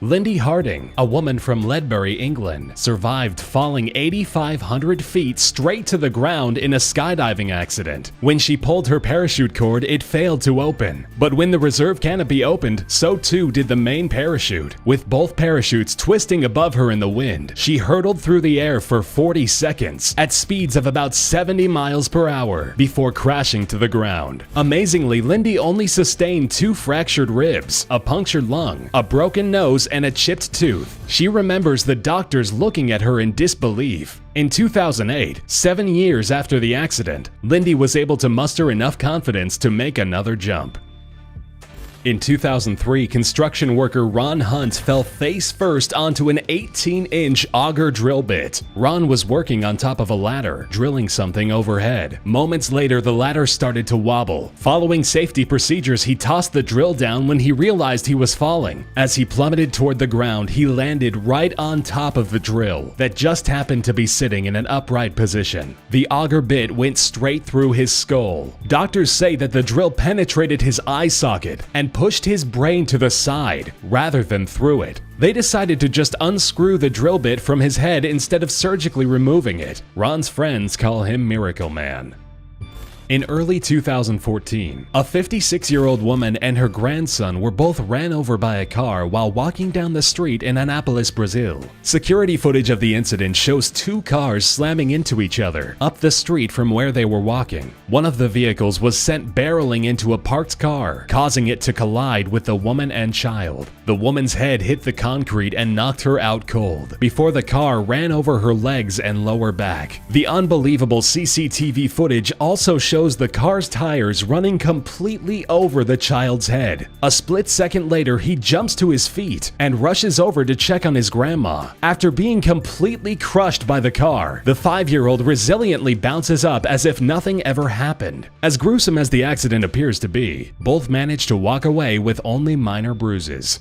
Lindy Harding, a woman from Ledbury, England, survived falling 8,500 feet straight to the ground in a skydiving accident. When she pulled her parachute cord, it failed to open. But when the reserve canopy opened, so too did the main parachute. With both parachutes twisting above her in the wind, she hurtled through the air for 40 seconds at speeds of about 70 miles per hour before crashing to the ground. Amazingly, Lindy only sustained 2 fractured ribs, a punctured lung, a broken nose, and a chipped tooth. She remembers the doctors looking at her in disbelief. In 2008, 7 years after the accident, Lindy was able to muster enough confidence to make another jump. In 2003, construction worker Ron Hunt fell face first onto an 18-inch auger drill bit. Ron was working on top of a ladder, drilling something overhead. Moments later, the ladder started to wobble. Following safety procedures, he tossed the drill down when he realized he was falling. As he plummeted toward the ground, he landed right on top of the drill that just happened to be sitting in an upright position. The auger bit went straight through his skull. Doctors say that the drill penetrated his eye socket and pushed his brain to the side rather than through it. They decided to just unscrew the drill bit from his head instead of surgically removing it. Ron's friends call him Miracle Man. In early 2014, a 56-year-old woman and her grandson were both ran over by a car while walking down the street in Anápolis, Brazil. Security footage of the incident shows 2 cars slamming into each other up the street from where they were walking. One of the vehicles was sent barreling into a parked car, causing it to collide with the woman and child. The woman's head hit the concrete and knocked her out cold, before the car ran over her legs and lower back. The unbelievable CCTV footage also shows the car's tires running completely over the child's head. A split second later, he jumps to his feet and rushes over to check on his grandma. After being completely crushed by the car, the 5-year-old resiliently bounces up as if nothing ever happened. As gruesome as the accident appears to be, both managed to walk away with only minor bruises.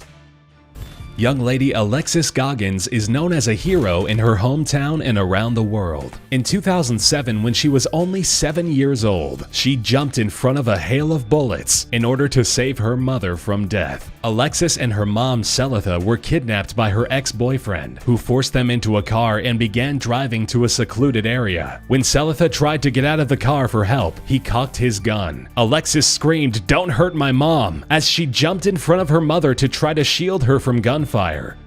Young lady Alexis Goggins is known as a hero in her hometown and around the world. In 2007, when she was only 7 years old, she jumped in front of a hail of bullets in order to save her mother from death. Alexis and her mom, Selitha, were kidnapped by her ex-boyfriend, who forced them into a car and began driving to a secluded area. When Selitha tried to get out of the car for help, he cocked his gun. Alexis screamed, "Don't hurt my mom," as she jumped in front of her mother to try to shield her from gunfire.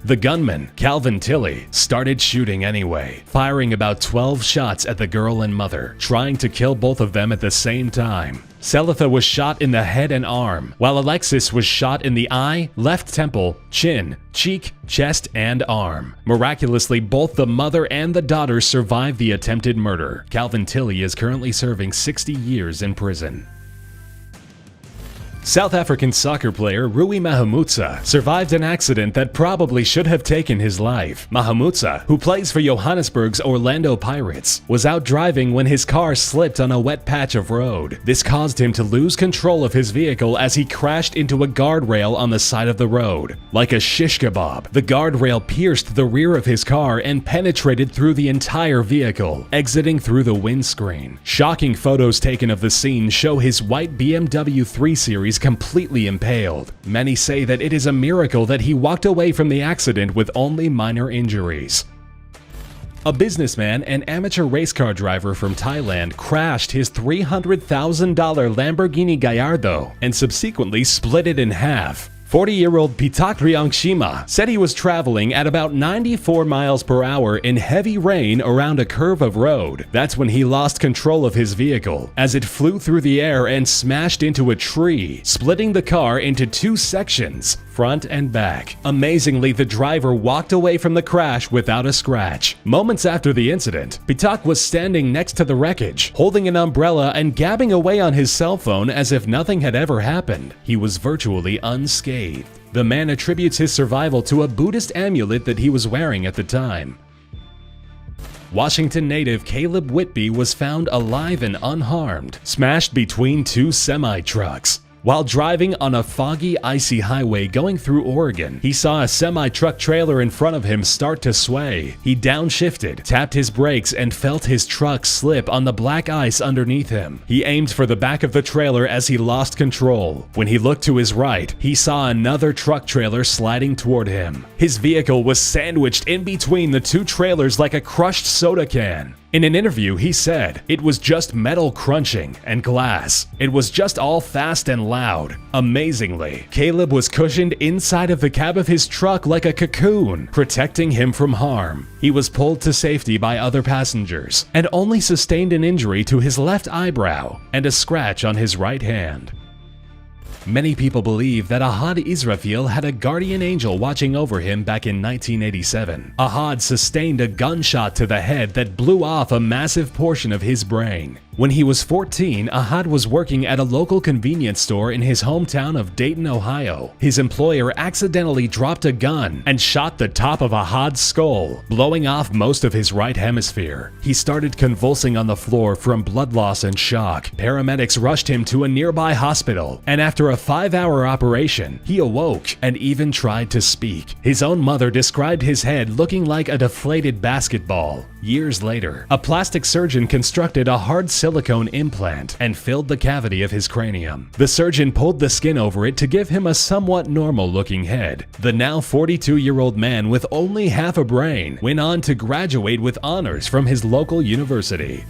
The gunman, Calvin Tilley, started shooting anyway, firing about 12 shots at the girl and mother, trying to kill both of them at the same time. Selitha was shot in the head and arm, while Alexis was shot in the eye, left temple, chin, cheek, chest, and arm. Miraculously, both the mother and the daughter survived the attempted murder. Calvin Tilley is currently serving 60 years in prison. South African soccer player Rui Mahumutsa survived an accident that probably should have taken his life. Mahumutsa, who plays for Johannesburg's Orlando Pirates, was out driving when his car slipped on a wet patch of road. This caused him to lose control of his vehicle as he crashed into a guardrail on the side of the road. Like a shish kebab, the guardrail pierced the rear of his car and penetrated through the entire vehicle, exiting through the windscreen. Shocking photos taken of the scene show his white BMW 3 Series completely impaled. Many say that it is a miracle that he walked away from the accident with only minor injuries. A businessman and amateur race car driver from Thailand crashed his $300,000 Lamborghini Gallardo and subsequently split it in half. 40-year-old Pitak Ryangshima said he was traveling at about 94 miles per hour in heavy rain around a curve of road. That's when he lost control of his vehicle as it flew through the air and smashed into a tree, splitting the car into 2 sections, front and back. Amazingly, the driver walked away from the crash without a scratch. Moments after the incident, Pitak was standing next to the wreckage, holding an umbrella and gabbing away on his cell phone as if nothing had ever happened. He was virtually unscathed. The man attributes his survival to a Buddhist amulet that he was wearing at the time. Washington native Caleb Whitby was found alive and unharmed, smashed between 2 semi-trucks. While driving on a foggy, icy highway going through Oregon, he saw a semi-truck trailer in front of him start to sway. He downshifted, tapped his brakes, and felt his truck slip on the black ice underneath him. He aimed for the back of the trailer as he lost control. When he looked to his right, he saw another truck trailer sliding toward him. His vehicle was sandwiched in between the two trailers like a crushed soda can. In an interview, he said, "It was just metal crunching and glass. It was just all fast and loud." Amazingly, Caleb was cushioned inside of the cab of his truck like a cocoon, protecting him from harm. He was pulled to safety by other passengers and only sustained an injury to his left eyebrow and a scratch on his right hand. Many people believe that Ahad Israfil had a guardian angel watching over him back in 1987. Ahad sustained a gunshot to the head that blew off a massive portion of his brain. When he was 14, Ahad was working at a local convenience store in his hometown of Dayton, Ohio. His employer accidentally dropped a gun and shot the top of Ahad's skull, blowing off most of his right hemisphere. He started convulsing on the floor from blood loss and shock. Paramedics rushed him to a nearby hospital, and after a 5-hour operation, he awoke and even tried to speak. His own mother described his head looking like a deflated basketball. Years later, a plastic surgeon constructed a hard silicone implant and filled the cavity of his cranium. The surgeon pulled the skin over it to give him a somewhat normal-looking head. The now 42-year-old man with only half a brain went on to graduate with honors from his local university.